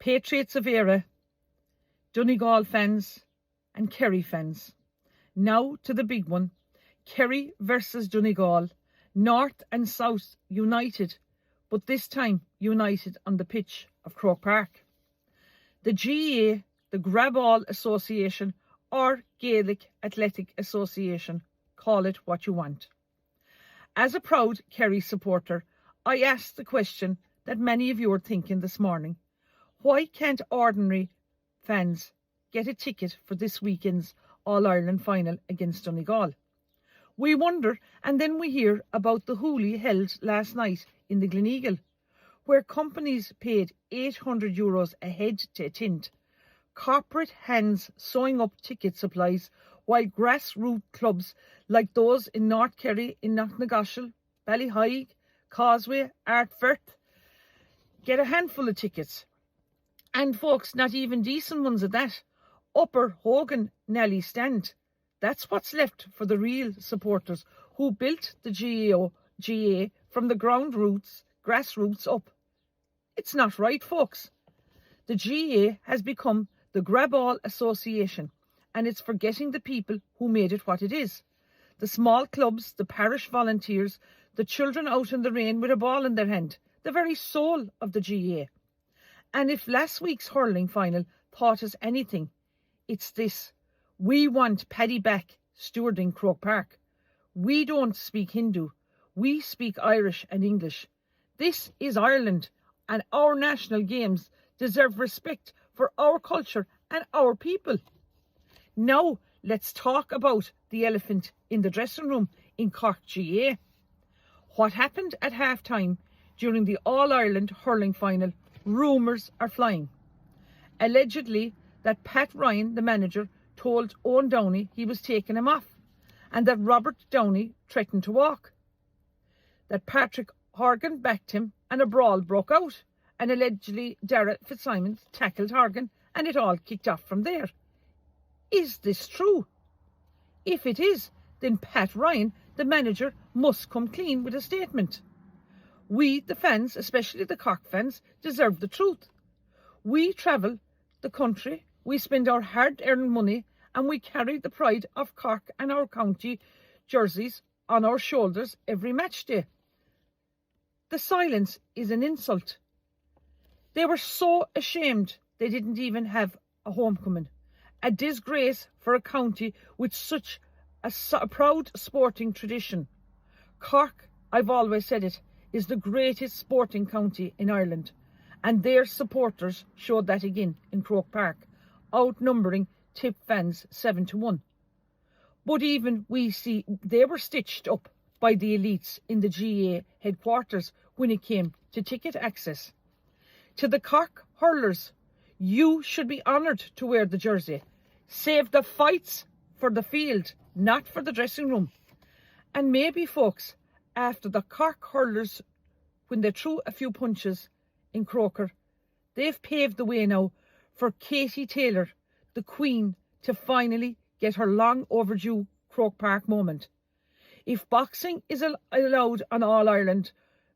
Patriots of Era, Donegal fans and Kerry fans. Now to the big one. Kerry versus Donegal. North and South united, but this time united on the pitch of Croke Park. The GAA, the Grab All Association, or Gaelic Athletic Association, call it what you want. As a proud Kerry supporter, I asked the question that many of you are thinking this morning. Why can't ordinary fans get a ticket for this weekend's All-Ireland final against Donegal? We wonder, and then we hear about the hoolie held last night in the Gleneagle, where companies paid €800 a head to attend. Corporate hands sewing up ticket supplies, while grassroots clubs like those in North Kerry, in Knocknagoshel, Ballyhaig, Causeway, Artfirth get a handful of tickets. And folks, not even decent ones at that. Upper Hogan Nelly stand. That's what's left for the real supporters who built the GAA from the grassroots up. It's not right, folks. The GAA has become the Grab All Association, and it's forgetting the people who made it what it is. The small clubs, the parish volunteers, the children out in the rain with a ball in their hand, the very soul of the GAA. And if last week's hurling final taught us anything, it's this. We want Paddy back stewarding Croke Park. We don't speak Hindu. We speak Irish and English. This is Ireland, and our national games deserve respect for our culture and our people. Now, let's talk about the elephant in the dressing room in Cork GAA. What happened at half-time during the All-Ireland hurling final? Rumours are flying. Allegedly, that Pat Ryan, the manager, told Owen Downey he was taking him off, and that Robert Downey threatened to walk. That Patrick Horgan backed him, and a brawl broke out, and allegedly Darragh Fitzsimons tackled Horgan, and it all kicked off from there. Is this true? If it is, then Pat Ryan, the manager, must come clean with a statement. We, the fans, especially the Cork fans, deserve the truth. We travel the country, we spend our hard-earned money, and we carry the pride of Cork and our county jerseys on our shoulders every match day. The silence is an insult. They were so ashamed they didn't even have a homecoming. A disgrace for a county with such a proud sporting tradition. Cork, I've always said it, is the greatest sporting county in Ireland, and their supporters showed that again in Croke Park, outnumbering Tip fans 7-1. But even we see they were stitched up by the elites in the GAA headquarters when it came to ticket access. To the Cork hurlers, you should be honoured to wear the jersey. Save the fights for the field, not for the dressing room. And maybe, folks, after the Cork hurlers, when they threw a few punches in Croker, they've paved the way now for Katie Taylor, the Queen, to finally get her long overdue Croke Park moment. If boxing is allowed on All-Ireland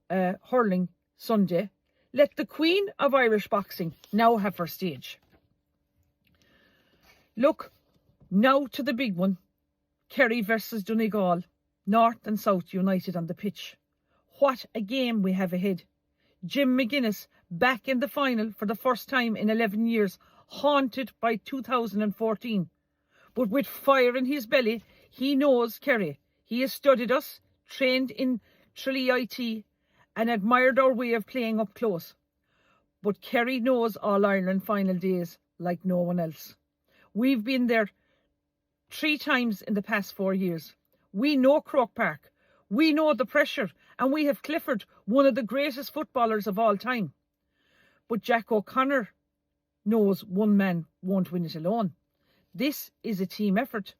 hurling Sunday, let the Queen of Irish boxing now have her stage. Look, now to the big one. Kerry versus Donegal, North and South united on the pitch. What a game we have ahead. Jim McGuinness back in the final for the first time in 11 years, haunted by 2014. But with fire in his belly, he knows Kerry. He has studied us, trained in Tralee IT, and admired our way of playing up close. But Kerry knows All-Ireland final days like no one else. We've been there 3 times in the past 4 years. We know Croke Park. We know the pressure, and we have Clifford, one of the greatest footballers of all time. But Jack O'Connor knows one man won't win it alone. This is a team effort.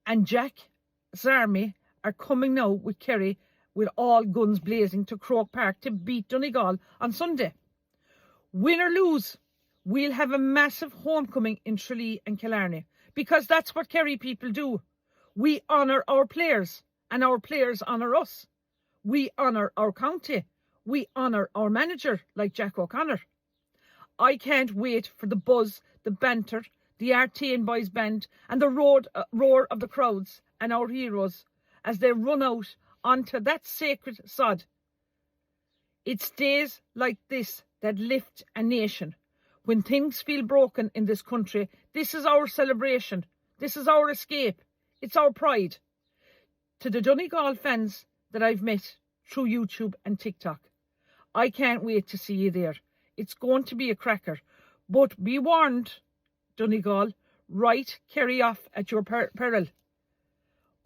And Jack's army are coming now with Kerry with all guns blazing to Croke Park to beat Donegal on Sunday. Win or lose, we'll have a massive homecoming in Tralee and Killarney, because that's what Kerry people do. We honour our players, and our players honour us. We honour our county. We honour our manager, like Jack O'Connor. I can't wait for the buzz, the banter, the RTN Boys band and the roar of the crowds and our heroes as they run out onto that sacred sod. It's days like this that lift a nation. When things feel broken in this country, this is our celebration. This is our escape. It's our pride. To the Donegal fans that I've met through YouTube and TikTok, I can't wait to see you there. It's going to be a cracker. But be warned, Donegal, write Kerry off at your peril.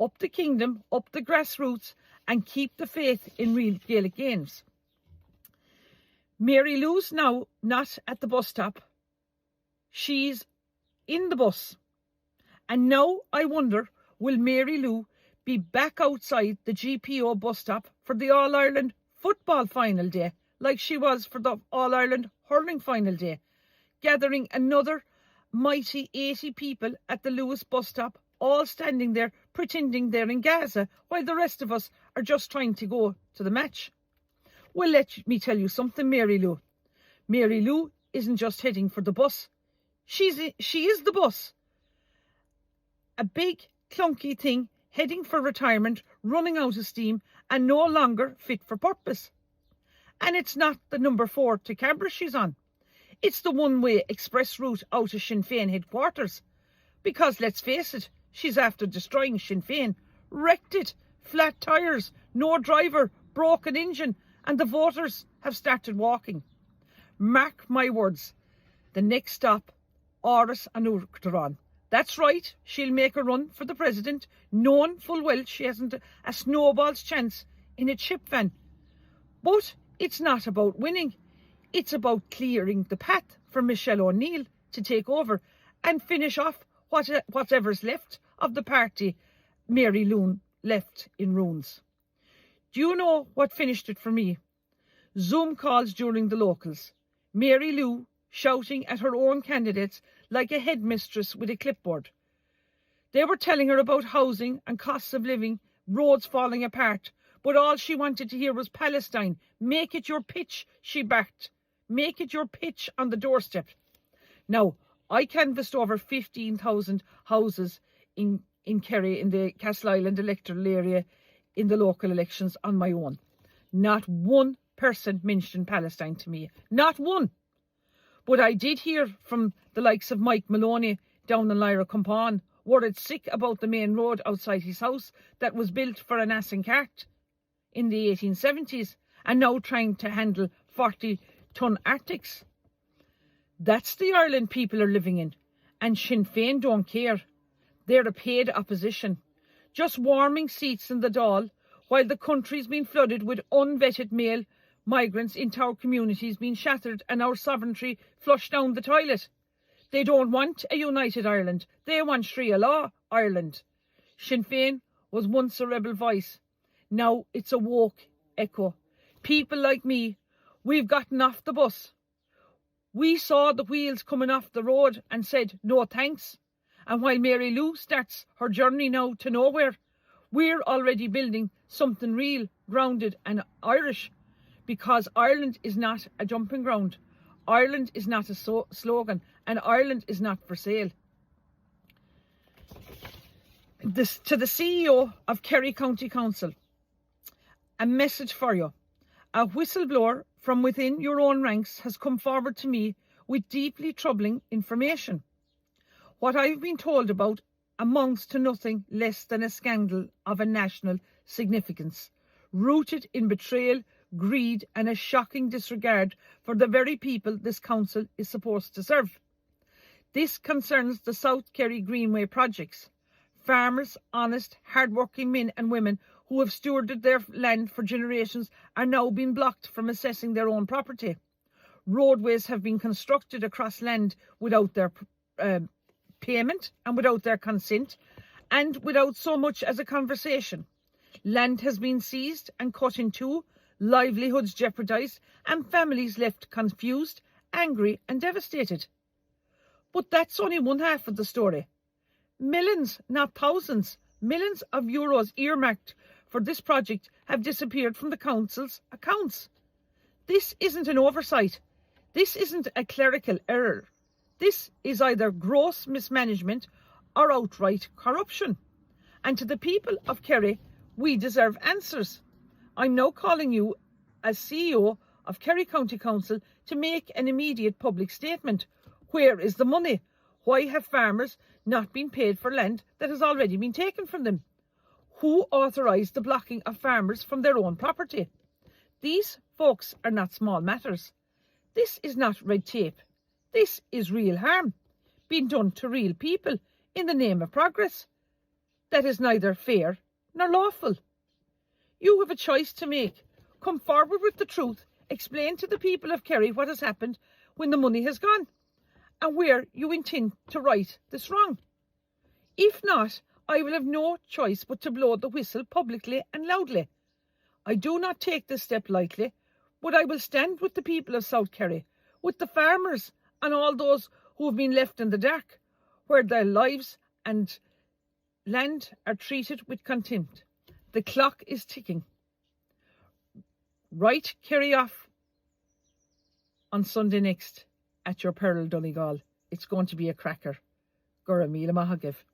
Up the kingdom, up the grassroots, and keep the faith in real Gaelic games. Mary Lou's now not at the bus stop. She's in the bus. And now I wonder, will Mary Lou be back outside the GPO bus stop for the All-Ireland football final day, like she was for the All-Ireland hurling final day, gathering another mighty 80 people at the Lewis bus stop, all standing there pretending they're in Gaza, while the rest of us are just trying to go to the match? Well, let me tell you something, Mary Lou. Mary Lou isn't just heading for the bus. She is the bus. A big, clunky thing heading for retirement, running out of steam, and no longer fit for purpose. And it's not the number 4 to Cabra she's on. It's the one-way express route out of Sinn Féin headquarters. Because, let's face it, she's after destroying Sinn Féin. Wrecked it, flat tyres, no driver, broken engine, and the voters have started walking. Mark my words, the next stop, Áras an Uachtaráin. That's right, she'll make a run for the president, knowing full well she hasn't a snowball's chance in a chip van. But it's not about winning. It's about clearing the path for Michelle O'Neill to take over and finish off whatever's left of the party Mary Lou left in ruins. Do you know what finished it for me? Zoom calls during the locals. Mary Lou shouting at her own candidates like a headmistress with a clipboard. They were telling her about housing and costs of living, roads falling apart, but all she wanted to hear was Palestine. Make it your pitch, she backed. Make it your pitch on the doorstep. Now, I canvassed over 15,000 houses in Kerry, in the Castle Island electoral area, in the local elections on my own. Not one person mentioned Palestine to me. Not one. But I did hear from the likes of Mike Maloney down in Lyra Compon, worried sick about the main road outside his house that was built for an ass and cart in the 1870s and now trying to handle 40-ton Arctics. That's the Ireland people are living in, and Sinn Féin don't care. They're a paid opposition, just warming seats in the Dáil while the country's been flooded with unvetted male migrants into our communities being shattered and our sovereignty flushed down the toilet. They don't want a united Ireland. They want Sharia law Ireland. Sinn Féin was once a rebel voice. Now it's a woke echo. People like me, we've gotten off the bus. We saw the wheels coming off the road and said, no thanks. And while Mary Lou starts her journey now to nowhere, we're already building something real, grounded and Irish. Because Ireland is not a jumping ground. Ireland is not a slogan. And Ireland is not for sale. To the CEO of Kerry County Council, a message for you. A whistleblower from within your own ranks has come forward to me with deeply troubling information. What I've been told about amounts to nothing less than a scandal of a national significance, rooted in betrayal, greed and a shocking disregard for the very people this council is supposed to serve. This concerns the South Kerry Greenway projects. Farmers, honest, hard-working men and women who have stewarded their land for generations are now being blocked from assessing their own property. Roadways have been constructed across land without their payment and without their consent and without so much as a conversation. Land has been seized and cut in two, livelihoods jeopardised and families left confused, angry and devastated. But that's only one half of the story. Millions, not thousands, millions of euros earmarked for this project have disappeared from the council's accounts. This isn't an oversight. This isn't a clerical error. This is either gross mismanagement or outright corruption. And to the people of Kerry, we deserve answers. I'm now calling you, as CEO of Kerry County Council, to make an immediate public statement. Where is the money? Why have farmers not been paid for land that has already been taken from them? Who authorised the blocking of farmers from their own property? These folks are not small matters. This is not red tape. This is real harm being done to real people in the name of progress. That is neither fair nor lawful. You have a choice to make. Come forward with the truth. Explain to the people of Kerry what has happened when the money has gone and where you intend to right this wrong. If not, I will have no choice but to blow the whistle publicly and loudly. I do not take this step lightly, but I will stand with the people of South Kerry, with the farmers and all those who have been left in the dark, where their lives and land are treated with contempt. The clock is ticking. Write Kerry off on Sunday next at your peril, Donegal. It's going to be a cracker. Gura Míle Maith Agaibh.